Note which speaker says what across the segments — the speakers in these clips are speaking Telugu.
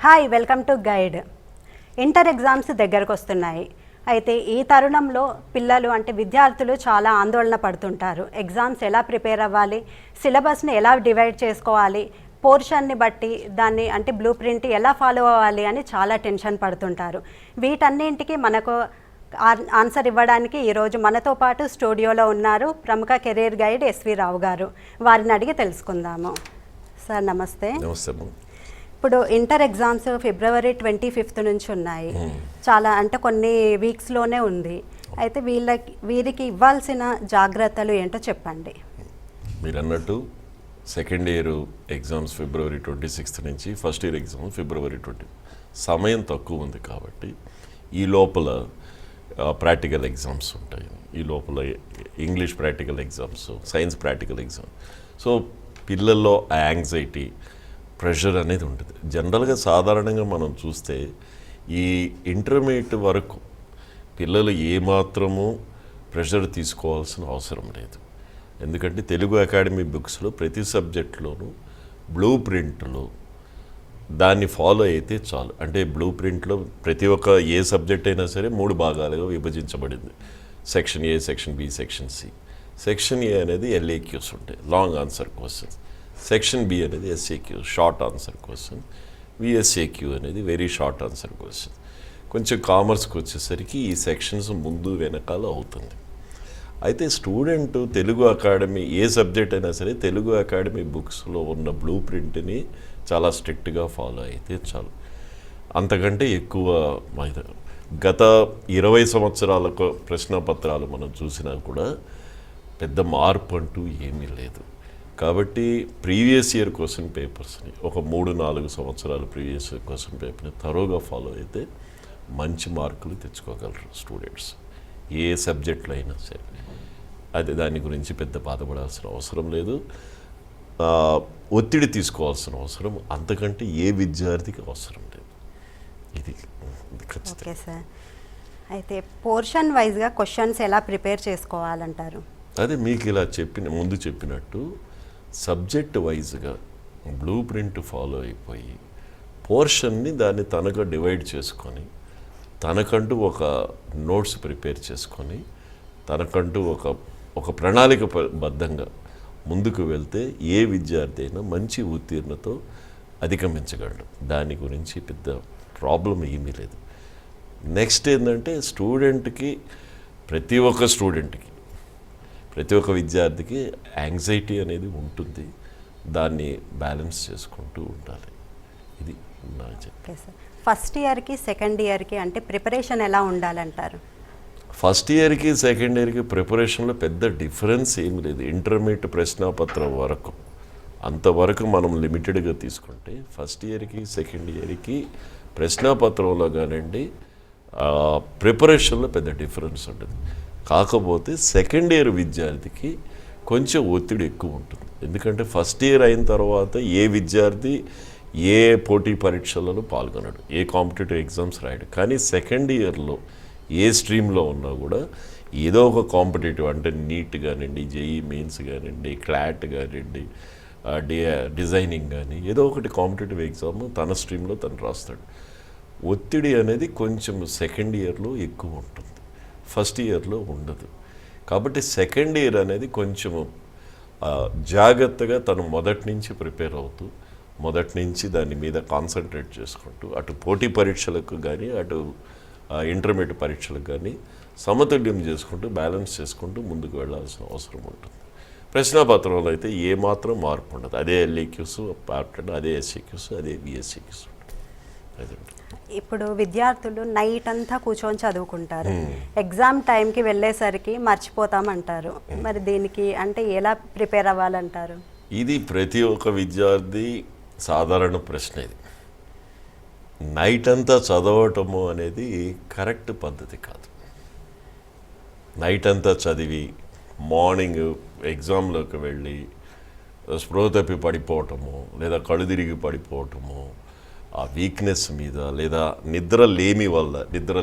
Speaker 1: Hi, welcome to guide. Inter exams దగ్గరకు వస్తున్నాయి. అయితే ఈ తరుణంలో పిల్లలు అంటే విద్యార్థులు చాలా ఆందోళన పడుతుంటారు. ఎగ్జామ్స్ ఎలా ప్రిపేర్ అవ్వాలి, సిలబస్ని ఎలా డివైడ్ చేసుకోవాలి, పోర్షన్ని బట్టి దాన్ని అంటే బ్లూ ప్రింట్ ఎలా ఫాలో అవ్వాలి అని చాలా టెన్షన్ పడుతుంటారు. వీటన్నింటికి మనకు ఆన్సర్ ఇవ్వడానికి ఈరోజు మనతో పాటు స్టూడియోలో ఉన్నారు ప్రముఖ కెరీర్ గైడ్ ఎస్వి రావు గారు. వారిని అడిగి తెలుసుకుందాము. సార్ నమస్తే.
Speaker 2: నమస్తే.
Speaker 1: ఇప్పుడు ఇంటర్ ఎగ్జామ్స్ ఫిబ్రవరి 25 నుంచి ఉన్నాయి. చాలా అంటే కొన్ని వీక్స్లోనే ఉంది. అయితే వీరికి ఇవ్వాల్సిన జాగ్రత్తలు ఏంటో చెప్పండి.
Speaker 2: మీరు అన్నట్టు సెకండ్ ఇయర్ ఎగ్జామ్స్ ఫిబ్రవరి 26 నుంచి, ఫస్ట్ ఇయర్ ఎగ్జామ్స్ ఫిబ్రవరి 20. సమయం తక్కువ ఉంది కాబట్టి ఈ లోపల ప్రాక్టికల్ ఎగ్జామ్స్ ఉంటాయి. ఈ లోపల English practical exams, science practical exam. So పిల్లల్లో ఆ యాంగ్జైటీ, ప్రెషర్ అనేది ఉంటుంది. జనరల్గా సాధారణంగా మనం చూస్తే ఈ ఇంటర్మీడియట్ వరకు పిల్లలు ఏమాత్రము ప్రెషర్ తీసుకోవాల్సిన అవసరం లేదు. ఎందుకంటే తెలుగు అకాడమీ బుక్స్లో ప్రతి సబ్జెక్టులోనూ బ్లూ ప్రింట్లో దాన్ని ఫాలో అయితే చాలు. అంటే బ్లూ ప్రింట్లో ప్రతి ఒక్క ఏ సబ్జెక్ట్ అయినా సరే 3 భాగాలుగా విభజించబడింది. Section A, section B, section C. Section A అనేది LAQs ఉంటాయి, long answer questions. Section B అనేది SAQ, short answer question. VSAQ అనేది వెరీ షార్ట్ ఆన్సర్ క్వశ్చన్. కొంచెం కామర్స్కి వచ్చేసరికి ఈ సెక్షన్స్ ముందు వెనకాల అవుతుంది. అయితే స్టూడెంట్ తెలుగు అకాడమీ ఏ సబ్జెక్ట్ అయినా సరే తెలుగు అకాడమీ బుక్స్లో ఉన్న బ్లూ ప్రింట్ని చాలా స్ట్రిక్ట్గా ఫాలో అయితే చాలు. అంతకంటే ఎక్కువ గత 20 సంవత్సరాల ప్రశ్నపత్రాలు మనం చూసినా కూడా పెద్ద మార్పు అంటూ ఏమీ లేదు. కాబట్టి ప్రీవియస్ ఇయర్ క్వశ్చన్ పేపర్స్ని ఒక 3-4 సంవత్సరాలు ప్రీవియస్ ఇయర్ క్వశ్చన్ పేపర్ని తరోగా ఫాలో అయితే మంచి మార్కులు తెచ్చుకోగలరు స్టూడెంట్స్ ఏ సబ్జెక్టులో అయినా సరే. అది దాని గురించి పెద్ద బాధపడాల్సిన అవసరం లేదు, ఒత్తిడి తీసుకోవాల్సిన అవసరం అంతకంటే ఏ విద్యార్థికి అవసరం లేదు. ఇది ఖచ్చితంగా.
Speaker 1: Okay sir. అయితే పోర్షన్ వైజ్గా క్వశ్చన్స్ ఎలా ప్రిపేర్ చేసుకోవాలంటారు?
Speaker 2: అదే మీకు ఇలా ముందు చెప్పినట్టు సబ్జెక్ట్ వైజ్గా బ్లూ ప్రింట్ ఫాలో అయిపోయి పోర్షన్ని దాన్ని తనగా డివైడ్ చేసుకొని తనకంటూ ఒక నోట్స్ ప్రిపేర్ చేసుకొని తనకంటూ ఒక ప్రణాళిక బద్ధంగా ముందుకు వెళ్తే ఏ విద్యార్థి అయినా మంచి ఉత్తీర్ణతో అధిగమించగలడు. దాని గురించి పెద్ద ప్రాబ్లం ఏమీ లేదు. నెక్స్ట్ ఏంటంటే ప్రతి ఒక్క విద్యార్థికి యాంగ్జైటీ అనేది ఉంటుంది. దాన్ని బ్యాలెన్స్ చేసుకుంటూ ఉండాలి. ఇది నా చెప్పు.
Speaker 1: ఫస్ట్ ఇయర్కి సెకండ్ ఇయర్కి అంటే ప్రిపరేషన్ ఎలా ఉండాలంటారు?
Speaker 2: ఫస్ట్ ఇయర్కి సెకండ్ ఇయర్కి ప్రిపరేషన్లో పెద్ద డిఫరెన్స్ ఏమి లేదు. ఇంటర్మీడియట్ ప్రశ్నాపత్రం వరకు అంతవరకు మనం లిమిటెడ్గా తీసుకుంటే ఫస్ట్ ఇయర్కి సెకండ్ ఇయర్కి ప్రశ్నాపత్రంలో కానివ్వండి ప్రిపరేషన్లో పెద్ద డిఫరెన్స్ ఉంటుంది. కాకపోతే సెకండ్ ఇయర్ విద్యార్థికి కొంచెం ఒత్తిడి ఎక్కువ ఉంటుంది. ఎందుకంటే ఫస్ట్ ఇయర్ అయిన తర్వాత ఏ విద్యార్థి ఏ పోటీ పరీక్షలలో పాల్గొనడు, ఏ కాంపిటేటివ్ ఎగ్జామ్స్ రాయడు. కానీ సెకండ్ ఇయర్లో ఏ స్ట్రీమ్లో ఉన్నా కూడా ఏదో ఒక కాంపిటేటివ్ అంటే నీట్ కానివ్వండి, JEE మెయిన్స్ కానివ్వండి, క్లాట్ కానివ్వండి, డిజైనింగ్ కానీ ఏదో ఒకటి కాంపిటేటివ్ ఎగ్జామ్ తన స్ట్రీమ్లో తను రాస్తాడు. ఒత్తిడి అనేది కొంచెం సెకండ్ ఇయర్లో ఎక్కువ ఉంటుంది, ఫస్ట్ ఇయర్లో ఉండదు. కాబట్టి సెకండ్ ఇయర్ అనేది కొంచెం జాగ్రత్తగా తను మొదటి నుంచి ప్రిపేర్ అవుతూ మొదటి నుంచి దాని మీద కాన్సన్ట్రేట్ చేసుకుంటూ అటు పోటీ పరీక్షలకు కానీ అటు ఇంటర్మీడియట్ పరీక్షలకు కానీ సమతుల్యం చేసుకుంటూ బ్యాలెన్స్ చేసుకుంటూ ముందుకు వెళ్ళాల్సిన అవసరం ఉంటుంది. ప్రశ్నాపత్రంలో అయితే ఏమాత్రం మార్పు ఉండదు. అదే LAQs, అదే SAQs, అదే VSAQs.
Speaker 1: ఇప్పుడు విద్యార్థులు నైట్ అంతా కూర్చొని చదువుకుంటారు, ఎగ్జామ్ టైంకి వెళ్ళేసరికి మర్చిపోతామంటారు. మరి దీనికి అంటే ఎలా ప్రిపేర్ అవ్వాలంటారు?
Speaker 2: ఇది ప్రతి ఒక్క విద్యార్థి సాధారణ ప్రశ్న. ఇది నైట్ అంతా చదవటము అనేది కరెక్ట్ పద్ధతి కాదు. నైట్ అంతా చదివి మార్నింగ్ ఎగ్జామ్లోకి వెళ్ళి స్పృహ తప్పి పడిపోవటము లేదా కళ్ళు తిరిగి పడిపోవటము, ఆ వీక్నెస్ మీద లేదా నిద్ర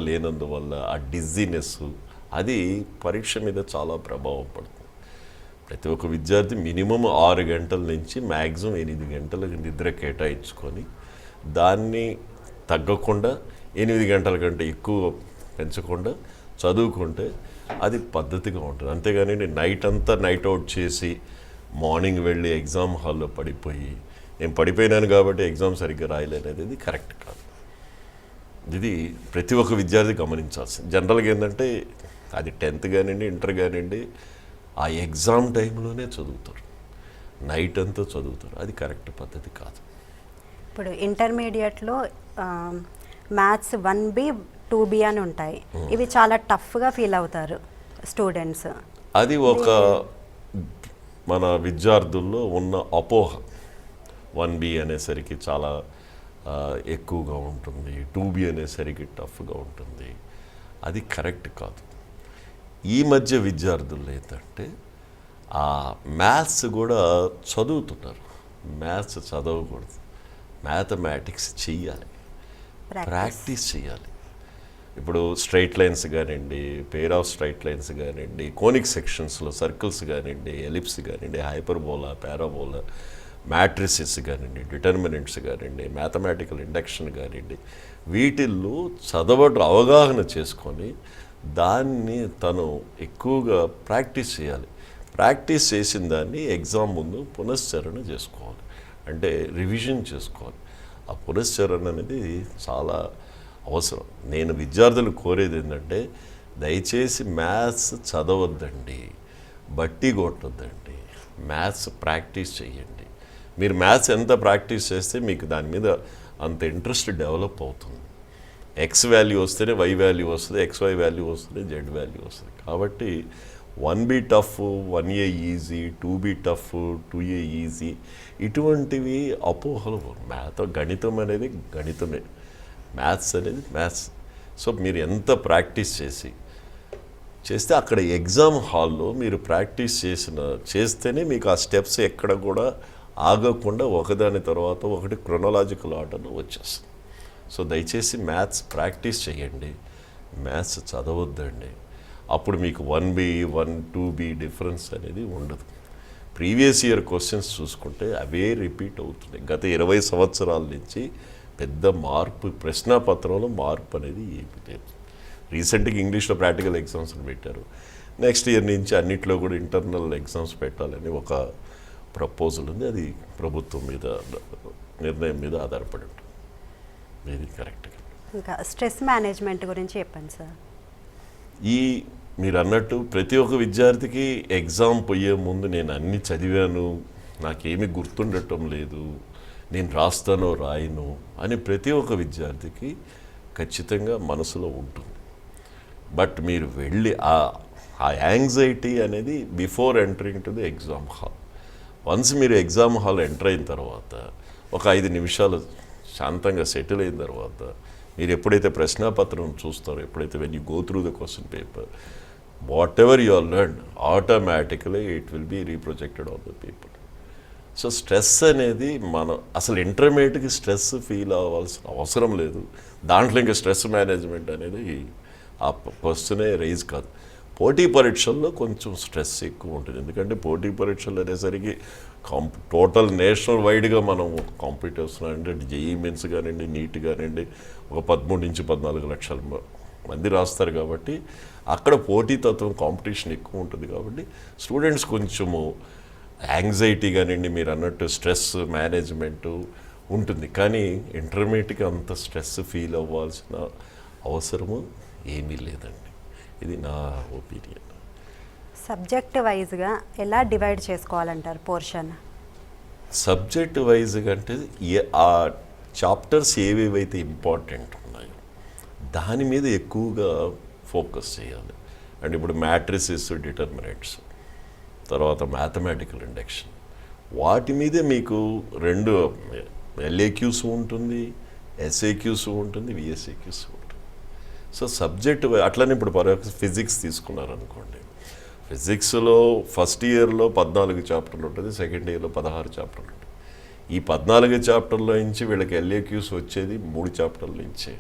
Speaker 2: లేనందువల్ల ఆ డిజీనెస్ అది పరీక్ష మీద చాలా ప్రభావం పడుతుంది. ప్రతి ఒక్క విద్యార్థి మినిమం 6 గంటల నుంచి మ్యాక్సిమం 8 గంటలకు నిద్ర కేటాయించుకొని దాన్ని తగ్గకుండా 8 గంటల కంటే ఎక్కువ పెంచకుండా చదువుకుంటే అది పద్ధతిగా ఉంటుంది. అంతేగాని నేను నైట్ అంతా నైట్ అవుట్ చేసి మార్నింగ్ వెళ్ళి ఎగ్జామ్ హాల్లో పడిపోయి నేను పడిపోయినాను కాబట్టి ఎగ్జామ్ సరిగ్గా రాయలేనేది ఇది కరెక్ట్ కాదు. ఇది ప్రతి ఒక్క విద్యార్థి గమనించాల్సింది. జనరల్గా ఏంటంటే అది 10th కానివ్వండి, ఇంటర్ కానివ్వండి, ఆ ఎగ్జామ్ టైంలోనే చదువుతారు, నైట్ అంతా చదువుతారు. అది కరెక్ట్ పద్ధతి కాదు.
Speaker 1: ఇప్పుడు ఇంటర్మీడియట్లో మ్యాథ్స్ 1B 2B అని ఉంటాయి. ఇవి చాలా టఫ్గా ఫీల్ అవుతారు స్టూడెంట్స్.
Speaker 2: అది ఒక మన విద్యార్థుల్లో ఉన్న అపోహ. 1B అనేసరికి చాలా ఎక్కువగా ఉంటుంది, 2B అనేసరికి టఫ్గా ఉంటుంది. అది కరెక్ట్ కాదు. ఈ మధ్య విద్యార్థులు ఏంటంటే ఆ మ్యాథ్స్ కూడా చదువుతున్నారు. మ్యాథ్స్ చదవకూడదు, మ్యాథమెటిక్స్ చెయ్యాలి, ప్రాక్టీస్ చేయాలి. ఇప్పుడు స్ట్రైట్ లైన్స్ కానివ్వండి, పేర్ ఆఫ్ స్ట్రైట్ లైన్స్ కానివ్వండి, కోనిక్ సెక్షన్స్లో సర్కిల్స్ కానివ్వండి, ఎలిప్స్ కానివ్వండి, హైపర్బోలా, పారాబోలా, మ్యాట్రిసెస్ కానివ్వండి, డిటర్మినెంట్స్ కానివ్వండి, మ్యాథమెటికల్ ఇండక్షన్ కానివ్వండి, వీటిల్లో అవగాహన చేసుకొని దాన్ని తను ఎక్కువగా ప్రాక్టీస్ చేయాలి. ప్రాక్టీస్ చేసిన దాన్ని ఎగ్జామ్ ముందు పునశ్చరణ చేసుకోవాలి, అంటే రివిజన్ చేసుకోవాలి. ఆ పునశ్చరణ అనేది చాలా అవసరం. నేను విద్యార్థులు కోరేది ఏంటంటే దయచేసి మ్యాథ్స్ చదవద్దండి, బట్టి కొట్టొద్దండి, మ్యాథ్స్ ప్రాక్టీస్ చేయండి. మీరు మ్యాథ్స్ ఎంత ప్రాక్టీస్ చేస్తే మీకు దాని మీద అంత ఇంట్రెస్ట్ డెవలప్ అవుతుంది. ఎక్స్ వాల్యూ వస్తేనే వై వాల్యూ వస్తుంది, XY వాల్యూ వస్తుంది, Z వాల్యూ వస్తుంది. కాబట్టి 1B tough, 1A easy, 2B tough, 2A easy, ఇటువంటివి అపోహలు. గణితం అనేది గణితమే, మ్యాథ్స్ అనేది మ్యాథ్స్. సో మీరు ఎంత ప్రాక్టీస్ చేస్తే అక్కడ ఎగ్జామ్ హాల్లో మీరు ప్రాక్టీస్ చేస్తేనే మీకు ఆ స్టెప్స్ ఎక్కడ కూడా ఆగకుండా ఒకదాని తర్వాత ఒకటి క్రొనలాజికల్ ఆర్డర్లో వచ్చేస్తుంది. సో దయచేసి మ్యాథ్స్ ప్రాక్టీస్ చేయండి, మ్యాథ్స్ చదవద్దండి. అప్పుడు మీకు 1B 2B డిఫరెన్స్ అనేది ఉండదు. ప్రీవియస్ ఇయర్ క్వశ్చన్స్ చూసుకుంటే అవే రిపీట్ అవుతున్నాయి. గత 20 సంవత్సరాల నుంచి పెద్ద మార్పు, ప్రశ్నాపత్రంలో మార్పు అనేది ఏమీ లేదు. రీసెంట్గా ఇంగ్లీష్లో ప్రాక్టికల్ ఎగ్జామ్స్ పెట్టారు. నెక్స్ట్ ఇయర్ నుంచి అన్నిట్లో కూడా ఇంటర్నల్ ఎగ్జామ్స్ పెట్టాలని ఒక ప్రపోజల్ ఉంది. అది ప్రభుత్వం మీద నిర్ణయం మీద ఆధారపడి ఉంటుంది. ఇది కరెక్ట్గా.
Speaker 1: ఇంకా స్ట్రెస్ మేనేజ్మెంట్ గురించి చెప్పండి సార్.
Speaker 2: మీరు అన్నట్టు ప్రతి ఒక్క విద్యార్థికి ఎగ్జామ్ పోయే ముందు నేను అన్నీ చదివాను, నాకేమీ గుర్తుండటం లేదు, నేను రాస్తానో రాయను అని ప్రతి ఒక్క విద్యార్థికి ఖచ్చితంగా మనసులో ఉంటుంది. బట్ మీరు వెళ్ళి ఆ యాంగ్జైటీ అనేది before entering to the exam hall. Once మీరు ఎగ్జామ్ హాల్ ఎంటర్ అయిన తర్వాత ఒక 5 నిమిషాలు శాంతంగా సెటిల్ అయిన తర్వాత మీరు ఎప్పుడైతే ప్రశ్నాపత్రం చూస్తారో, ఎప్పుడైతే when you go through the question paper, whatever you are learn automatically it will be reprojected on the paper. So stress అనేది మనం అసలు ఇంటర్మీడియట్కి స్ట్రెస్ ఫీల్ అవ్వాల్సిన అవసరం లేదు. దాంట్లో ఇంకా స్ట్రెస్ మేనేజ్మెంట్ అనేది ఆ క్వశ్చనే రైజ్ కాదు. పోటీ పరీక్షల్లో కొంచెం స్ట్రెస్ ఎక్కువ ఉంటుంది. ఎందుకంటే పోటీ పరీక్షలు అనేసరికి టోటల్ నేషనల్ వైడ్గా మనం కాంపీట్ చేస్తున్నాం. అంటే జేఈఈ మెయిన్స్ కానివ్వండి, నీట్ కానివ్వండి, ఒక 13 నుంచి 14 లక్షల మంది రాస్తారు. కాబట్టి అక్కడ పోటీతత్వం, కాంపిటీషన్ ఎక్కువ ఉంటుంది. కాబట్టి స్టూడెంట్స్ కొంచెము యాంగ్జైటీ కానివ్వండి, మీరు అన్నట్టు స్ట్రెస్ మేనేజ్మెంటు ఉంటుంది. కానీ ఇంటర్మీడియట్కి అంత స్ట్రెస్ ఫీల్ అవ్వాల్సిన అవసరము ఏమీ లేదండి. ఇది నా ఒపీనియన్.
Speaker 1: సబ్జెక్ట్ వైజ్గా ఎలా డివైడ్ చేసుకోవాలంటారు పోర్షన్?
Speaker 2: సబ్జెక్ట్ వైజ్గా అంటే ఆ చాప్టర్స్ ఏవేవైతే ఇంపార్టెంట్ ఉన్నాయో దాని మీద ఎక్కువగా ఫోకస్ చేయాలి. అండ్ ఇప్పుడు మ్యాట్రిసెస్, డిటర్మినెంట్స్, తర్వాత మ్యాథమెటికల్ ఇండక్షన్, వాటి మీదే మీకు 2 LAQs ఉంటుంది, SAQs ఉంటుంది, VSAQs ఉంటుంది. సో సబ్జెక్ట్ అట్లనే ఇప్పుడు ఫిజిక్స్ తీసుకున్నారనుకోండి, ఫిజిక్స్లో ఫస్ట్ ఇయర్లో 14 చాప్టర్లు ఉంటుంది, సెకండ్ ఇయర్లో 16 చాప్టర్లు ఉంటుంది. ఈ 14 చాప్టర్ల నుంచి వీళ్ళకి LAQs వచ్చేది 3 చాప్టర్ల నుంచే,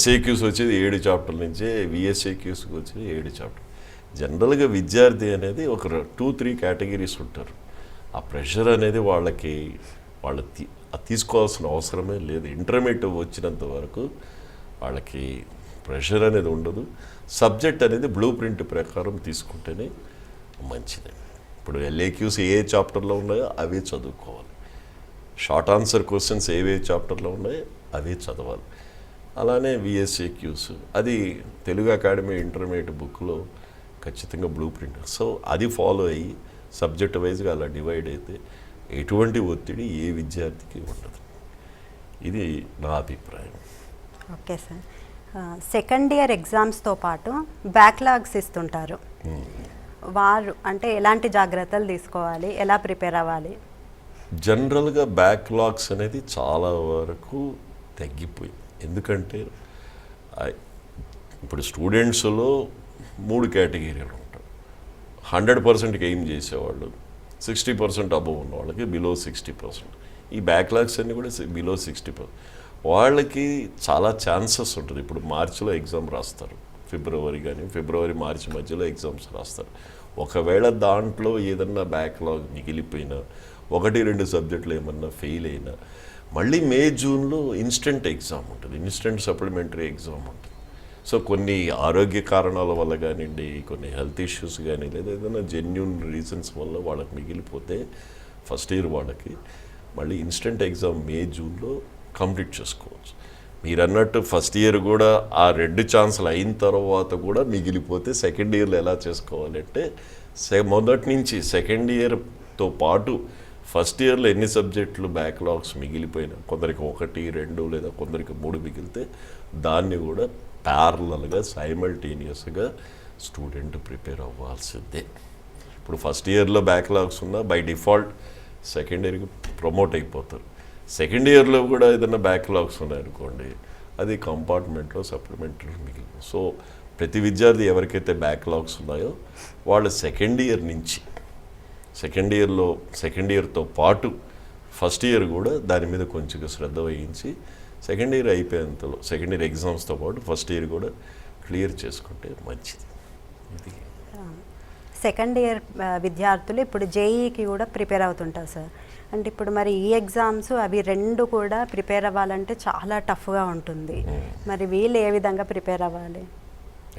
Speaker 2: SAQs వచ్చేది 7 చాప్టర్ల నుంచే, VSAQs వచ్చేది 7 చాప్టర్. జనరల్గా విద్యార్థి అనేది ఒక 2-3 కేటగిరీస్ ఉంటారు. ఆ ప్రెషర్ అనేది వాళ్ళకి అది తీసుకోవాల్సిన అవసరమే లేదు. ఇంటర్మీడియట్ వచ్చినంత వరకు వాళ్ళకి ప్రెషర్ అనేది ఉండదు. సబ్జెక్ట్ అనేది బ్లూ ప్రింట్ ప్రకారం తీసుకుంటేనే మంచిది. ఇప్పుడు ఎల్ఏక్యూస్ ఏ చాప్టర్లో ఉన్నాయో అవే చదువుకోవాలి. షార్ట్ ఆన్సర్ క్వశ్చన్స్ ఏవే చాప్టర్లో ఉన్నాయో అవే చదవాలి. అలానే విఎస్ఏక్యూస్ అది తెలుగు అకాడమీ ఇంటర్మీడియట్ బుక్లో ఖచ్చితంగా బ్లూ ప్రింట్. సో అది ఫాలో అయ్యి సబ్జెక్ట్ వైజ్గా అలా డివైడ్ అయితే ఎటువంటి ఒత్తిడి ఏ విద్యార్థికి ఉండదు. ఇది నా అభిప్రాయం.
Speaker 1: Okay sir. సెకండ్ ఇయర్ ఎగ్జామ్స్తో పాటు బ్యాక్లాగ్స్ ఇస్తుంటారు. వారు అంటే ఎలాంటి జాగ్రత్తలు తీసుకోవాలి, ఎలా ప్రిపేర్ అవ్వాలి?
Speaker 2: జనరల్గా బ్యాక్లాగ్స్ అనేది చాలా వరకు తగ్గిపోయింది. ఎందుకంటే ఇప్పుడు స్టూడెంట్స్లో 3 కేటగిరీలు ఉంటారు. 100%కి ఎయిమ్ చేసేవాళ్ళు, 60% అబవ్ ఉన్న వాళ్ళకి, బిలో 60%. ఈ బ్యాక్లాగ్స్ అన్నీ కూడా బిలో 60%. వాళ్ళకి చాలా ఛాన్సెస్ ఉంటుంది. ఇప్పుడు మార్చిలో ఎగ్జామ్ రాస్తారు, ఫిబ్రవరి మార్చి మధ్యలో ఎగ్జామ్స్ రాస్తారు. ఒకవేళ దాంట్లో ఏదన్నా బ్యాక్లాగ్ మిగిలిపోయినా, 1-2 సబ్జెక్టులు ఏమన్నా ఫెయిల్ అయినా, మళ్ళీ మే జూన్లో ఇన్స్టెంట్ ఎగ్జామ్ ఉంటుంది, ఇన్స్టెంట్ సప్లిమెంటరీ ఎగ్జామ్ ఉంటుంది. సో కొన్ని ఆరోగ్య కారణాల వల్ల కానివ్వండి, కొన్ని హెల్త్ ఇష్యూస్ కానీ, లేదా ఏదైనా జెన్యూన్ రీజన్స్ వల్ల వాళ్ళకి మిగిలిపోతే ఫస్ట్ ఇయర్ వాళ్ళకి మళ్ళీ ఇన్స్టెంట్ ఎగ్జామ్ మే జూన్లో కంప్లీట్ చేసుకోవచ్చు. మీరు అన్నట్టు ఫస్ట్ ఇయర్ కూడా ఆ 2 ఛాన్సులు అయిన తర్వాత కూడా మిగిలిపోతే సెకండ్ ఇయర్లో ఎలా చేసుకోవాలంటే మొదటి నుంచి సెకండ్ ఇయర్తో పాటు ఫస్ట్ ఇయర్లో ఎన్ని సబ్జెక్టులు బ్యాక్లాగ్స్ మిగిలిపోయినా, కొందరికి 1, 2 లేదా కొందరికి 3 మిగిలితే దాన్ని కూడా ప్యారలల్గా సైమల్టేనియస్గా స్టూడెంట్ ప్రిపేర్ అవ్వాల్సిందే. ఇప్పుడు ఫస్ట్ ఇయర్లో బ్యాక్లాగ్స్ ఉన్నా బై డిఫాల్ట్ సెకండ్ ఇయర్కి ప్రమోట్ అయిపోతారు. సెకండ్ ఇయర్లో కూడా ఏదైనా బ్యాక్లాగ్స్ ఉన్నాయనుకోండి, అది కంపార్ట్మెంట్లో సప్లిమెంటరీ మిగిలింది. సో ప్రతి విద్యార్థి ఎవరికైతే బ్యాక్లాగ్స్ ఉన్నాయో వాళ్ళు సెకండ్ ఇయర్తో పాటు ఫస్ట్ ఇయర్ కూడా దాని మీద కొంచెం శ్రద్ధ వహించి సెకండ్ ఇయర్ అయిపోయేంతలో సెకండ్ ఇయర్ ఎగ్జామ్స్తో పాటు ఫస్ట్ ఇయర్ కూడా క్లియర్ చేసుకుంటే మంచిది. ఇది
Speaker 1: సెకండ్ ఇయర్ విద్యార్థులు ఇప్పుడు జేఈకి కూడా ప్రిపేర్ అవుతుంటారు సార్. అంటే ఇప్పుడు మరి ఈ ఎగ్జామ్స్ అవి 2 కూడా ప్రిపేర్ అవ్వాలంటే చాలా టఫ్గా ఉంటుంది. మరి వీళ్ళు ఏ విధంగా ప్రిపేర్ అవ్వాలి?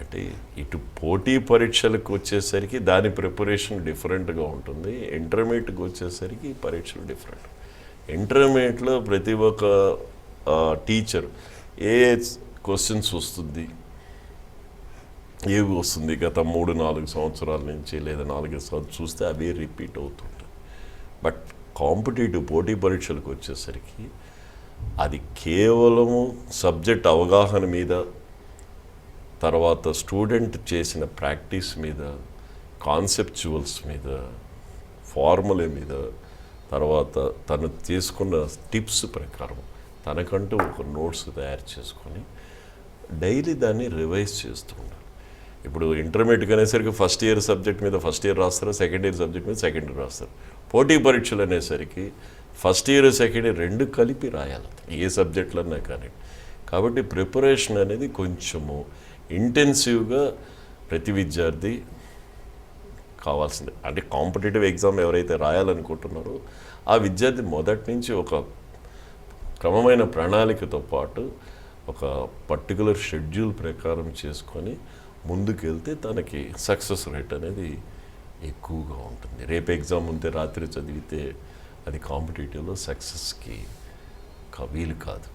Speaker 2: అంటే ఇటు పోటీ పరీక్షలకు వచ్చేసరికి దాని ప్రిపరేషన్ డిఫరెంట్గా ఉంటుంది. ఇంటర్మీడియట్కి వచ్చేసరికి పరీక్షలు డిఫరెంట్. ఇంటర్మీడియట్లో ప్రతి ఒక్క టీచర్ ఏ క్వశ్చన్స్ వస్తుంది, ఏవి వస్తుంది గత 3-4 సంవత్సరాల నుంచి లేదా 4 సంవత్సరాలు చూస్తే అవే రిపీట్ అవుతుంటాయి. బట్ కాంపిటేటివ్ పోటీ పరీక్షలకు వచ్చేసరికి అది కేవలము సబ్జెక్ట్ అవగాహన మీద, తర్వాత స్టూడెంట్ చేసిన ప్రాక్టీస్ మీద, కాన్సెప్చువల్స్ మీద, ఫార్ములా మీద, తర్వాత తను తీసుకున్న టిప్స్ ప్రకారం తనకంటూ ఒక నోట్స్ తయారు చేసుకొని డైలీ దాన్ని రివైజ్ చేస్తూ ఉండాలి. ఇప్పుడు ఇంటర్మీడియట్ అనేసరికి ఫస్ట్ ఇయర్ సబ్జెక్ట్ మీద ఫస్ట్ ఇయర్ రాస్తారు, సెకండ్ ఇయర్ సబ్జెక్ట్ మీద సెకండ్ ఇయర్ రాస్తారు. పోటీ పరీక్షలు అనేసరికి ఫస్ట్ ఇయర్ సెకండ్ ఇయర్ 2 కలిపి రాయాలి, ఏ సబ్జెక్టులన్నా కానీ. కాబట్టి ప్రిపరేషన్ అనేది కొంచెము ఇంటెన్సివ్గా ప్రతి విద్యార్థి కావాల్సిందే. అంటే కాంపిటేటివ్ ఎగ్జామ్ ఎవరైతే రాయాలనుకుంటున్నారో ఆ విద్యార్థి మొదటి నుంచి ఒక క్రమమైన ప్రణాళికతో పాటు ఒక పర్టికులర్ షెడ్యూల్ ప్రకారం చేసుకొని ముందుకెళ్తే తనకి సక్సెస్ రేట్ అనేది ఎక్కువగా ఉంటుంది. రేపు ఎగ్జామ్ ఉంటే రాత్రి చదివితే అది కాంపిటేటివ్లో సక్సెస్కి వీలు కాదు.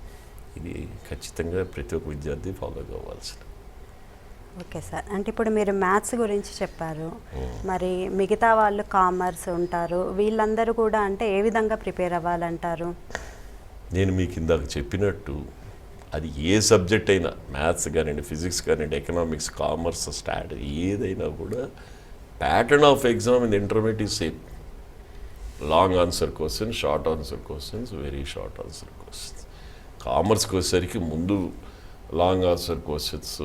Speaker 2: ఇది ఖచ్చితంగా ప్రతి ఒక్క విద్యార్థి ఫాలో కావాల్సింది.
Speaker 1: Okay sir. అంటే ఇప్పుడు మీరు మ్యాథ్స్ గురించి చెప్పారు, మరి మిగతా వాళ్ళు కామర్స్ ఉంటారు, వీళ్ళందరూ కూడా అంటే ఏ విధంగా ప్రిపేర్ అవ్వాలంటారు?
Speaker 2: నేను మీకు ఇందాక చెప్పినట్టు అది ఏ సబ్జెక్ట్ అయినా, మ్యాథ్స్ కానివ్వండి, ఫిజిక్స్ కానివ్వండి, ఎకనామిక్స్, కామర్స్, స్టాట్, ఏదైనా కూడా pattern of exam in intermediate is same. Long answer questions, short answer questions, very short answer questions. కామర్స్కి వచ్చేసరికి ముందు long answer questions,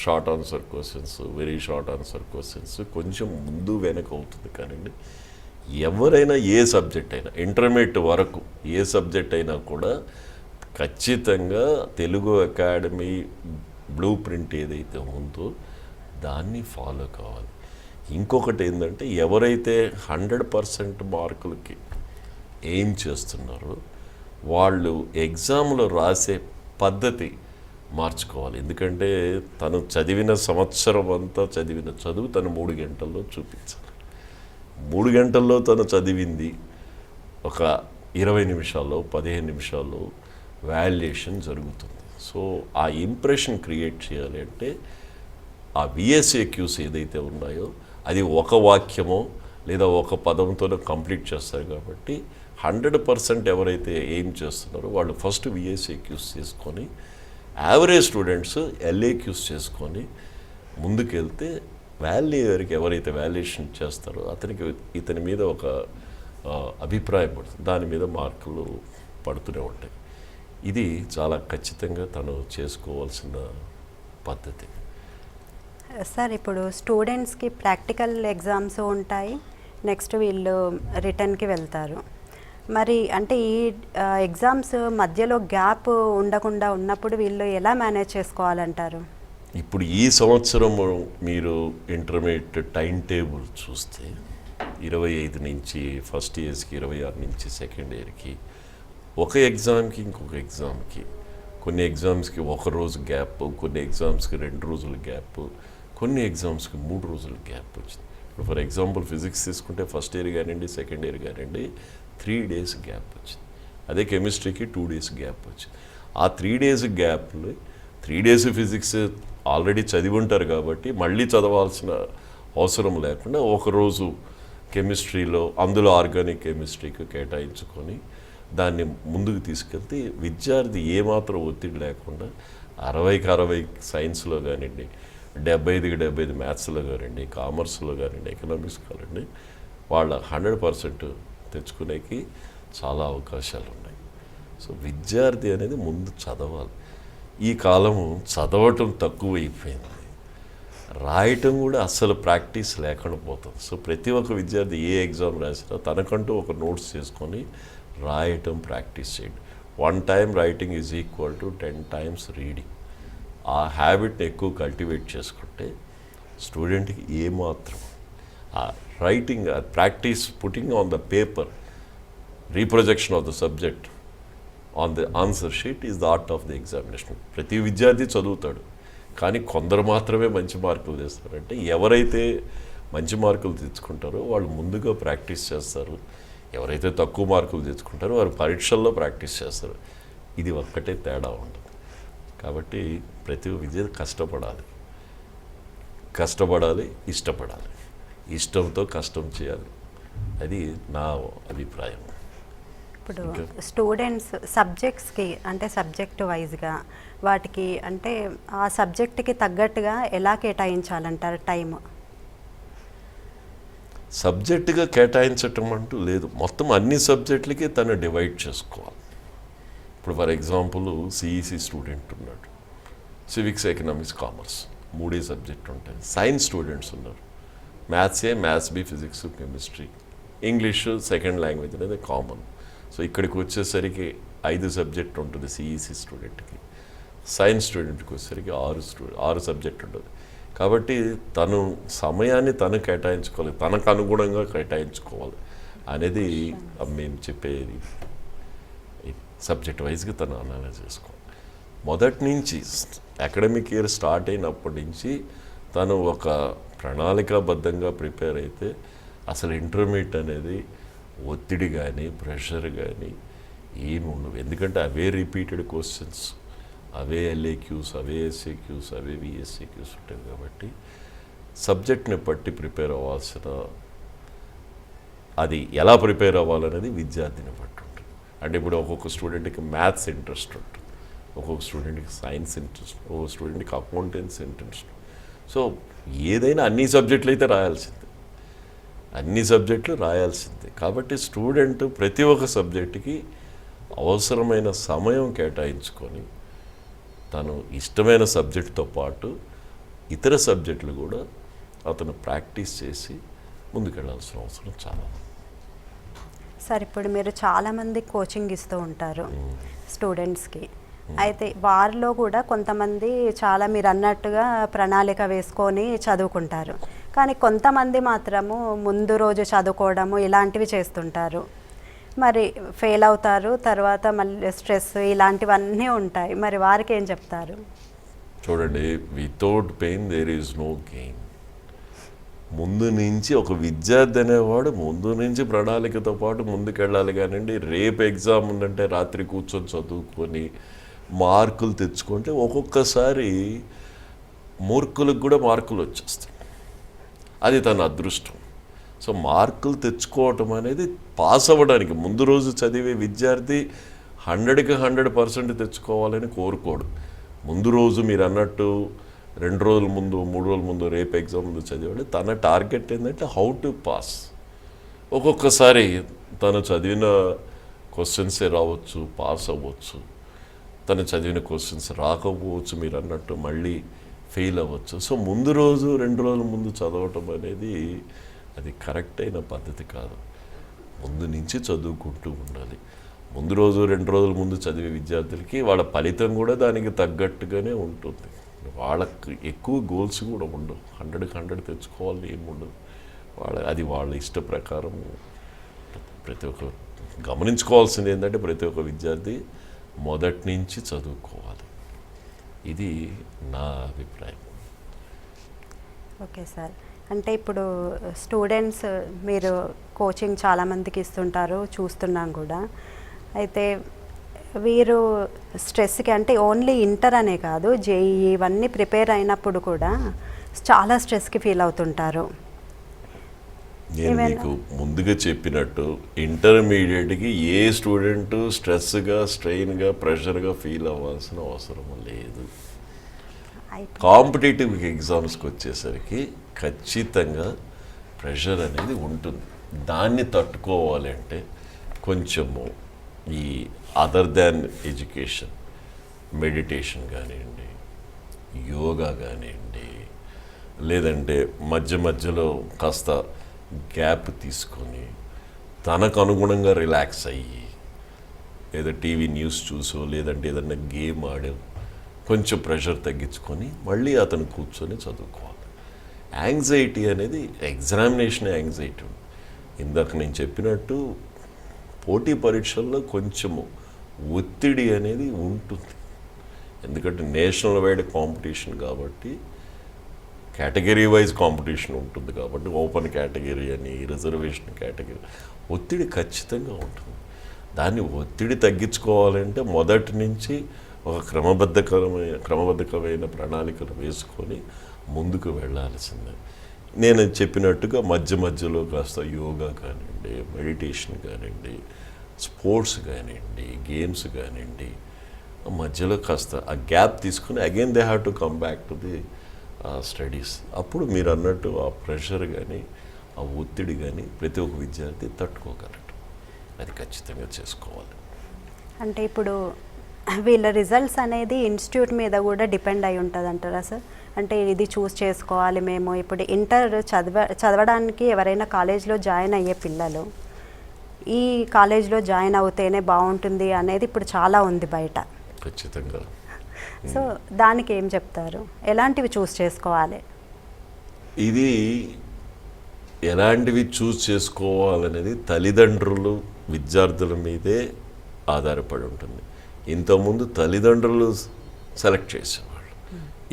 Speaker 2: short answer questions, very short answer questions, కొంచెం ముందు వెనక అవుతుంది. కానీ ఎవరైనా ఏ సబ్జెక్ట్ అయినా ఇంటర్మీడియట్ వరకు ఏ సబ్జెక్ట్ అయినా కూడా ఖచ్చితంగా తెలుగు అకాడమీ బ్లూ ప్రింట్ ఏదైతే ఉందో దాన్ని ఫాలో కావాలి. ఇంకొకటి ఏంటంటే ఎవరైతే 100% మార్కులకి ఎయిమ్ చేస్తున్నారో వాళ్ళు ఎగ్జామ్లో రాసే పద్ధతి మార్చుకోవాలి. ఎందుకంటే తను చదివిన సంవత్సరం అంతా చదివిన చదువు తను 3 గంటల్లో చూపించాలి. 3 గంటల్లో తను చదివింది ఒక 20 నిమిషాల్లో 15 నిమిషాల్లో వాల్యుయేషన్ జరుగుతుంది. సో ఆ ఇంప్రెషన్ క్రియేట్ చేయాలి అంటే ఆ VSAQs ఏదైతే ఉన్నాయో అది ఒక వాక్యమో లేదా ఒక పదంతోనే కంప్లీట్ చేస్తారు. కాబట్టి 100% ఎవరైతే ఏం చేస్తున్నారో వాళ్ళు ఫస్ట్ VSAQs చేసుకొని యావరేజ్ స్టూడెంట్స్ LAQs చేసుకొని ముందుకెళ్తే వాల్యూయర్కి ఎవరైతే వాల్యుయేషన్ చేస్తారో అతనికి ఇతని మీద ఒక అభిప్రాయం పడుతుంది, దాని మీద మార్కులు పడుతూనే ఉంటాయి. ఇది చాలా ఖచ్చితంగా తను చేసుకోవాల్సిన పద్ధతి.
Speaker 1: సార్ ఇప్పుడు స్టూడెంట్స్కి ప్రాక్టికల్ ఎగ్జామ్స్ ఉంటాయి, నెక్స్ట్ వీళ్ళు రిటర్న్కి వెళ్తారు. మరి అంటే ఈ ఎగ్జామ్స్ మధ్యలో గ్యాప్ ఉండకుండా ఉన్నప్పుడు వీళ్ళు ఎలా మేనేజ్ చేసుకోవాలంటారు?
Speaker 2: ఇప్పుడు ఈ సంవత్సరం మీరు ఇంటర్మీడియట్ టైం టేబుల్ చూస్తే 25 నుంచి ఫస్ట్ ఇయర్స్కి, 26 నుంచి సెకండ్ ఇయర్కి, ఒక ఎగ్జామ్కి ఇంకొక ఎగ్జామ్కి, కొన్ని ఎగ్జామ్స్కి 1 రోజు గ్యాప్, కొన్ని ఎగ్జామ్స్కి 2 రోజుల గ్యాప్, కొన్ని ఎగ్జామ్స్కి 3 రోజుల గ్యాప్ వచ్చింది. ఇప్పుడు ఫర్ ఎగ్జాంపుల్ ఫిజిక్స్ తీసుకుంటే ఫస్ట్ ఇయర్ కానివ్వండి, సెకండ్ ఇయర్ కానివ్వండి 3 days గ్యాప్ వచ్చింది. అదే కెమిస్ట్రీకి 2 days గ్యాప్ వచ్చింది. ఆ 3 days గ్యాప్లో 3 days ఫిజిక్స్ ఆల్రెడీ చదివి ఉంటారు కాబట్టి మళ్ళీ చదవాల్సిన అవసరం లేకుండా ఒకరోజు కెమిస్ట్రీలో అందులో ఆర్గానిక్ కెమిస్ట్రీకి కేటాయించుకొని దాన్ని ముందుకు తీసుకెళ్తే విద్యార్థి ఏమాత్రం ఒత్తిడి లేకుండా 60కి 60 సైన్స్లో కానివ్వండి, 75కి 75 మ్యాథ్స్లో కానివ్వండి, కామర్స్లో కానివ్వండి, ఎకనామిక్స్ కానివ్వండి వాళ్ళ 100% తెచ్చుకునేకి చాలా అవకాశాలు ఉన్నాయి. సో విద్యార్థి అనేది ముందు చదవాలి. ఈ కాలము చదవటం తక్కువైపోయింది, రాయటం కూడా అస్సలు ప్రాక్టీస్ లేకుండా పోతుంది. సో ప్రతి ఒక్క విద్యార్థి ఏ ఎగ్జామ్ రాసినా తనకంటూ ఒక నోట్స్ చేసుకొని రాయటం ప్రాక్టీస్ చేయండి. 1 time writing is equal to 10 times reading. ఆ హ్యాబిట్ని ఎక్కువ కల్టివేట్ చేసుకుంటే స్టూడెంట్కి ఏమాత్రం ఆ writing practice putting on the paper, reprojection of the subject on the answer sheet is the art of the examination. ప్రతి విద్యార్థి చదువుతాడు, కానీ కొందరు మాత్రమే మంచి మార్కులు తెస్తారంటే ఎవరైతే మంచి మార్కులు తెచ్చుకుంటారో వాళ్ళు ముందుగా ప్రాక్టీస్ చేస్తారు, ఎవరైతే తక్కువ మార్కులు తెచ్చుకుంటారో వారు పరీక్షల్లో ప్రాక్టీస్ చేస్తారు. ఇది ఒక్కటే తేడా ఉంటుంది. కాబట్టి ప్రతి విద్యార్థి కష్టపడాలి, ఇష్టపడాలి, ఇష్టంతో కష్టం చేయాలి. అది నా అభిప్రాయం.
Speaker 1: ఇప్పుడు స్టూడెంట్స్ సబ్జెక్ట్స్కి అంటే సబ్జెక్ట్ వైజ్గా వాటికి అంటే ఆ సబ్జెక్ట్కి తగ్గట్టుగా ఎలా కేటాయించాలంటారు టైం?
Speaker 2: సబ్జెక్టుగా కేటాయించటం అంటూ లేదు, మొత్తం అన్ని సబ్జెక్టులకి తను డివైడ్ చేసుకోవాలి. ఇప్పుడు ఫర్ ఎగ్జాంపుల్ సిఈసి స్టూడెంట్ ఉన్నాడు, సివిక్స్, ఎకనామిక్స్, కామర్స్ 3 సబ్జెక్టు ఉంటాయి. సైన్స్ స్టూడెంట్స్ ఉన్నారు, maths B, physics, chemistry, English second language అనేది కామన్. సో ఇక్కడికి వచ్చేసరికి 5 సబ్జెక్ట్ ఉంటుంది సిఈసి స్టూడెంట్కి. సైన్స్ స్టూడెంట్కి వచ్చేసరికి 6 సబ్జెక్ట్ ఉంటుంది. కాబట్టి తను సమయాన్ని తను కేటాయించుకోవాలి, తనకు అనుగుణంగా కేటాయించుకోవాలి అనేది మేము చెప్పేది. సబ్జెక్ట్ వైజ్గా తను అనలైజ్ చేసుకోవాలి. మొదటి నుంచి అకాడమిక్ ఇయర్ స్టార్ట్ అయినప్పటి నుంచి తను ఒక ప్రణాళికాబద్ధంగా ప్రిపేర్ అయితే అసలు ఇంటర్మీడియట్ అనేది ఒత్తిడి కానీ ప్రెషర్ కానీ ఏమి ఉండవు. ఎందుకంటే అవే రిపీటెడ్ క్వశ్చన్స్, అవే LAQs, అవే SAQs, అవే VSAQs ఉంటాయి. కాబట్టి సబ్జెక్ట్ని బట్టి ప్రిపేర్ అవ్వాల్సిన, అది ఎలా ప్రిపేర్ అవ్వాలనేది విద్యార్థిని బట్టి ఉంటుంది. అంటే ఇప్పుడు ఒక్కొక్క స్టూడెంట్కి మ్యాథ్స్ ఇంట్రెస్ట్ ఉంటుంది, ఒక్కొక్క స్టూడెంట్కి సైన్స్ ఇంట్రెస్ట్, ఒక్కొక్క స్టూడెంట్కి అకౌంటెన్సీ ఇంట్రెస్ట్. సో ఏదైనా అన్ని సబ్జెక్టులు అయితే అన్ని సబ్జెక్టులు రాయాల్సిందే. కాబట్టి స్టూడెంట్ ప్రతి ఒక్క సబ్జెక్టుకి అవసరమైన సమయం కేటాయించుకొని తను ఇష్టమైన సబ్జెక్టుతో పాటు ఇతర సబ్జెక్టులు కూడా అతను ప్రాక్టీస్ చేసి ముందుకెళ్లాల్సిన అవసరం చాలా.
Speaker 1: సార్ ఇప్పుడు మీరు చాలామంది కోచింగ్ ఇస్తూ ఉంటారు స్టూడెంట్స్కి, అయితే వారిలో కూడా కొంతమంది చాలా మీరు అన్నట్టుగా ప్రణాళిక వేసుకొని చదువుకుంటారు, కానీ కొంతమంది మాత్రము ముందు రోజు చదువుకోవడము ఇలాంటివి చేస్తుంటారు. మరి ఫెయిల్ అవుతారు, తర్వాత మళ్ళీ స్ట్రెస్ ఇలాంటివన్నీ ఉంటాయి. మరి వారికి ఏం చెప్తారు?
Speaker 2: చూడండి, without pain there is no gain. ముందు నుంచి ఒక విద్యార్థి అనేవాడు ముందు నుంచి ప్రణాళికతో పాటు ముందుకెళ్ళాలి. కానివ్వండి, రేపు ఎగ్జామ్ ఉందంటే రాత్రి కూర్చొని చదువుకొని మార్కులు తెచ్చుకుంటే ఒక్కొక్కసారి మూర్ఖులకు కూడా మార్కులు వచ్చేస్తాయి. అది తన అదృష్టం. సో మార్కులు తెచ్చుకోవటం అనేది పాస్ అవ్వడానికి ముందు రోజు చదివే విద్యార్థి 100కి 100% తెచ్చుకోవాలని కోరుకోడు. ముందు రోజు మీరు అన్నట్టు 2 రోజుల ముందు 3 రోజుల ముందు రేపు ఎగ్జామ్ ముందు చదివాడు. తన టార్గెట్ ఏంటంటే హౌ టు పాస్. ఒక్కొక్కసారి తను చదివిన క్వశ్చన్సే రావచ్చు, పాస్ అవ్వచ్చు. తను చదివిన క్వశ్చన్స్ రాకపోవచ్చు, మీరు అన్నట్టు మళ్ళీ ఫెయిల్ అవ్వచ్చు. సో ముందు రోజు 2 రోజుల ముందు చదవటం అనేది అది కరెక్ట్ అయిన పద్ధతి కాదు. ముందు నుంచి చదువుకుంటూ ఉండాలి. ముందు రోజు 2 రోజుల ముందు చదివే విద్యార్థులకి వాళ్ళ ఫలితం కూడా దానికి తగ్గట్టుగానే ఉంటుంది. వాళ్ళకి ఎక్కువ గోల్స్ కూడా ఉండవు. 100కి 100 తెచ్చుకోవాలని ఏమి ఉండదు. అది వాళ్ళ ఇష్ట ప్రకారం. ప్రతి ఒక్క గమనించుకోవాల్సింది ఏంటంటే ప్రతి ఒక్క విద్యార్థి మొదటి నుంచి చదువుకోవాలి. ఇది నా అభిప్రాయం.
Speaker 1: Okay sir. అంటే ఇప్పుడు స్టూడెంట్స్ మీరు కోచింగ్ చాలామందికి ఇస్తుంటారు, చూస్తున్నాం కూడా. అయితే వీరు స్ట్రెస్కి అంటే ఓన్లీ ఇంటర్ అనే కాదు, జేఈ ఇవన్నీ ప్రిపేర్ అయినప్పుడు కూడా చాలా స్ట్రెస్కి ఫీల్ అవుతుంటారు.
Speaker 2: నేను మీకు ముందుగా చెప్పినట్టు ఇంటర్మీడియట్కి ఏ స్టూడెంట్ స్ట్రెస్గా, స్ట్రెయిన్గా, ప్రెషర్గా ఫీల్ అవ్వాల్సిన అవసరం లేదు. కాంపిటేటివ్ ఎగ్జామ్స్కి వచ్చేసరికి ఖచ్చితంగా ప్రెషర్ అనేది ఉంటుంది. దాన్ని తట్టుకోవాలి అంటే కొంచెము ఈ అదర్ దాన్ ఎడ్యుకేషన్, మెడిటేషన్ కానివ్వండి, యోగా కానివ్వండి, లేదంటే మధ్య మధ్యలో కాస్త గ్యాప్ తీసుకొని తనకు అనుగుణంగా రిలాక్స్ అయ్యి ఏదో టీవీ న్యూస్ చూసో లేదంటే ఏదన్నా గేమ్ ఆడో కొంచెం ప్రెషర్ తగ్గించుకొని మళ్ళీ అతను కూర్చొని చదువుకోవాలి. యాంగ్జైటీ అనేది ఎగ్జామినేషన్ యాంగ్జైటీ. ఇందాక నేను చెప్పినట్టు పోటీ పరీక్షల్లో కొంచెము ఒత్తిడి అనేది ఉంటుంది. ఎందుకంటే నేషనల్ వైడ్ కాంపిటీషన్ కాబట్టి, కేటగిరీ వైజ్ కాంపిటీషన్ ఉంటుంది కాబట్టి, ఓపెన్ కేటగిరీ అని, రిజర్వేషన్ కేటగిరీ, ఒత్తిడి ఖచ్చితంగా ఉంటుంది. దాన్ని ఒత్తిడి తగ్గించుకోవాలంటే మొదటి నుంచి ఒక క్రమబద్ధకమైన ప్రణాళికలు వేసుకొని ముందుకు వెళ్ళాల్సిందే. నేను చెప్పినట్టుగా మధ్య మధ్యలో కాస్త యోగా కానివ్వండి, మెడిటేషన్ కానివ్వండి, స్పోర్ట్స్ కానివ్వండి, గేమ్స్ కానివ్వండి, మధ్యలో కాస్త ఆ గ్యాప్ తీసుకుని again they have to come back to the studies. అప్పుడు మీరు అన్నట్టు ఆ ప్రెషర్ కానీ ఆ ఒత్తిడి కానీ ప్రతి ఒక్క విద్యార్థి తట్టుకోగలడు. అది ఖచ్చితంగా చేసుకోవాలి.
Speaker 1: అంటే ఇప్పుడు వీళ్ళ రిజల్ట్స్ అనేది ఇన్స్టిట్యూట్ మీద కూడా డిపెండ్ అయి ఉంటుంది అంటారా సార్? అంటే ఇది చూస్ చేసుకోవాలి మేము. ఇప్పుడు ఇంటర్ చదవడానికి ఎవరైనా కాలేజ్లో జాయిన్ అయ్యే పిల్లలు ఈ కాలేజ్లో జాయిన్ అవుతేనే బాగుంటుంది అనేది ఇప్పుడు చాలా ఉంది బయట.
Speaker 2: ఖచ్చితంగా.
Speaker 1: సో దానికి ఏం చెప్తారు? ఎలాంటివి చూస్ చేసుకోవాలి?
Speaker 2: ఇది ఎలాంటివి చూస్ చేసుకోవాలనేది తల్లిదండ్రులు విద్యార్థుల మీదే ఆధారపడి ఉంటుంది. ఇంతకుముందు తల్లిదండ్రులు సెలెక్ట్ చేసేవాళ్ళు,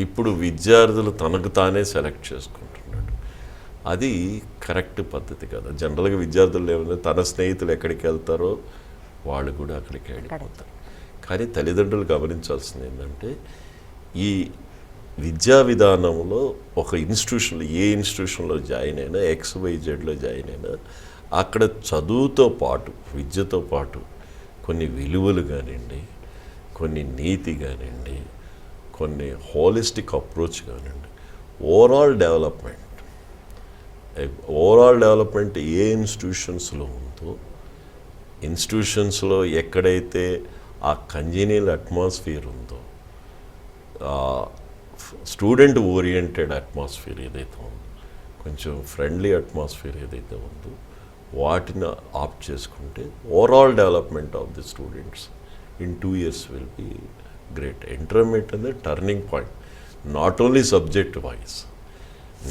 Speaker 2: ఇప్పుడు విద్యార్థులు తనకు తానే సెలెక్ట్ చేసుకుంటున్నాడు. అది కరెక్ట్ పద్ధతి కదా. జనరల్గా విద్యార్థులు ఏమైనా తన స్నేహితులు ఎక్కడికి వెళ్తారో వాళ్ళు కూడా అక్కడికి వెళ్ళిపోతారు. కానీ తల్లిదండ్రులు గమనించాల్సింది ఏంటంటే ఈ విద్యా విధానంలో ఒక ఇన్స్టిట్యూషన్లో ఏ ఇన్స్టిట్యూషన్లో జాయిన్ అయినా, XYZలో జాయిన్ అయినా అక్కడ చదువుతో పాటు విద్యతో పాటు కొన్ని విలువలు కానివ్వండి, కొన్ని నీతి కానివ్వండి, కొన్ని హోలిస్టిక్ అప్రోచ్ కానివ్వండి, ఓవరాల్ డెవలప్మెంట్ ఏ ఇన్స్టిట్యూషన్స్లో ఉందో, ఇన్స్టిట్యూషన్స్లో ఎక్కడైతే ఆ కంజీనియల్ అట్మాస్ఫియర్ ఉందో, స్టూడెంట్ ఓరియంటెడ్ అట్మాస్ఫియర్ ఏదైతే ఉందో, కొంచెం ఫ్రెండ్లీ అట్మాస్ఫియర్ ఏదైతే ఉందో వాటిని ఆప్ట్ చేసుకుంటే overall development of the students in 2 years will be great. Intermediate అనేది turning point, not only subject wise.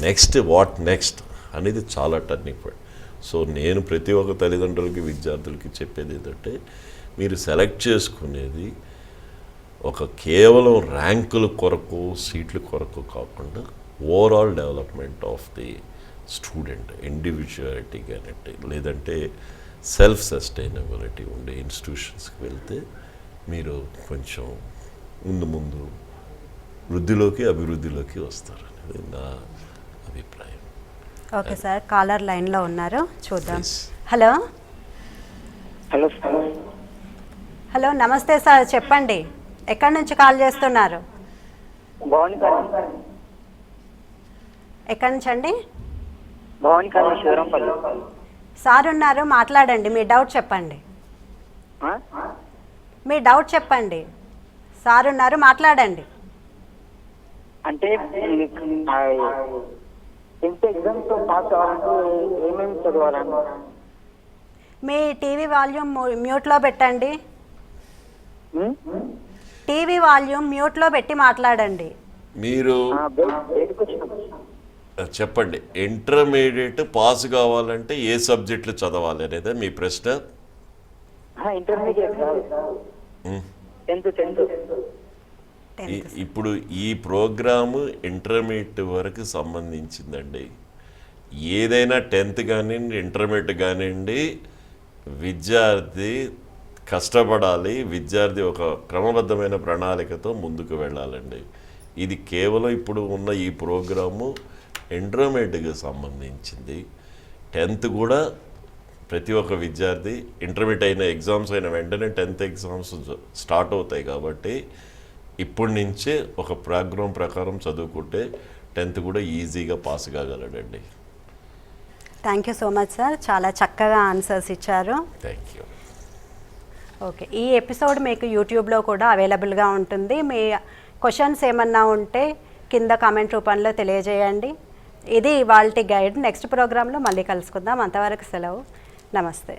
Speaker 2: Next what next అనేది చాలా టర్నింగ్ పాయింట్. సో నేను ప్రతి ఒక్క తల్లిదండ్రులకి విద్యార్థులకి చెప్పేది ఏంటంటే మీరు సెలెక్ట్ చేసుకునేది ఒక కేవలం ర్యాంకుల కొరకు సీట్ల కొరకు కాకుండా overall development of the student individuality కానీ లేదంటే సెల్ఫ్ సస్టైనబిలిటీ ఉండే ఇన్స్టిట్యూషన్స్కి వెళ్తే మీరు కొంచెం ముందు వృద్ధిలోకి అభివృద్ధిలోకి వస్తారు అనేది నా అభిప్రాయం.
Speaker 1: ఓకే సార్, కాలర్ లైన్లో ఉన్నారు, చూద్దాం.
Speaker 2: Please.
Speaker 1: హలో
Speaker 3: హలో
Speaker 1: హలో, నమస్తే సార్, చెప్పండి, ఎక్కడి నుంచి కాల్ చేస్తున్నారు?
Speaker 3: భవానీ కాలనీ.
Speaker 1: ఎక్కడి నుంచి అండి?
Speaker 3: భవానీ కాలనీ శివరంపల్లి.
Speaker 1: సార్ ఉన్నారు, మాట్లాడండి, మీ డౌట్ చెప్పండి.
Speaker 3: ఆ?
Speaker 1: మీ డౌట్ చెప్పండి, సార్ ఉన్నారు, మాట్లాడండి.
Speaker 3: అంటే 10th ఎగ్జామ్స్ పాస్ అవ్వాలంటే ఏమేమి చదవాలని?
Speaker 1: మీ టీవీ వాల్యూమ్ మ్యూట్లో పెట్టండి. టీవీ వాల్యూమ్ మ్యూట్లో పెట్టి మాట్లాడండి.
Speaker 2: మీరు
Speaker 3: బయటకు వచ్చినాం.
Speaker 2: చెప్పండి, ఇంటర్మీడియట్ పాస్ కావాలంటే ఏ సబ్జెక్టులు చదవాలి అనేది మీ ప్రశ్న.
Speaker 3: ఇంటర్మీడియట్ కాదు, 10th.
Speaker 2: ఇప్పుడు ఈ ప్రోగ్రాము ఇంటర్మీడియట్ వరకు సంబంధించిందండి. ఏదైనా 10th కానివ్వండి, ఇంటర్మీడియట్ కానివ్వండి, విద్యార్థి కష్టపడాలి, విద్యార్థి ఒక క్రమబద్ధమైన ప్రణాళికతో ముందుకు వెళ్ళాలండి. ఇది కేవలం ఇప్పుడు ఉన్న ఈ ప్రోగ్రాము ఇంటర్మీడియట్కి సంబంధించింది. 10th కూడా ప్రతి ఒక్క విద్యార్థి ఇంటర్మీడియట్ అయిన ఎగ్జామ్స్ అయిన వెంటనే 10th ఎగ్జామ్స్ స్టార్ట్ అవుతాయి కాబట్టి ఇప్పటి నుంచే ఒక ప్రోగ్రాం ప్రకారం చదువుకుంటే 10th కూడా ఈజీగా పాస్ కాగలడండి.
Speaker 1: Thank you so much sir, చాలా చక్కగా ఆన్సర్స్ ఇచ్చారు.
Speaker 2: Thank you.
Speaker 1: ఓకే, ఈ ఎపిసోడ్ మీకు యూట్యూబ్లో కూడా అవైలబుల్గా ఉంటుంది. మీ క్వశ్చన్స్ ఏమన్నా ఉంటే కింద కామెంట్ రూపంలో తెలియజేయండి. ఇది ఇవాల్టి గైడ్. నెక్స్ట్ ప్రోగ్రాంలో మళ్ళీ కలుసుకుందాం. అంతవరకు సెలవు. నమస్తే.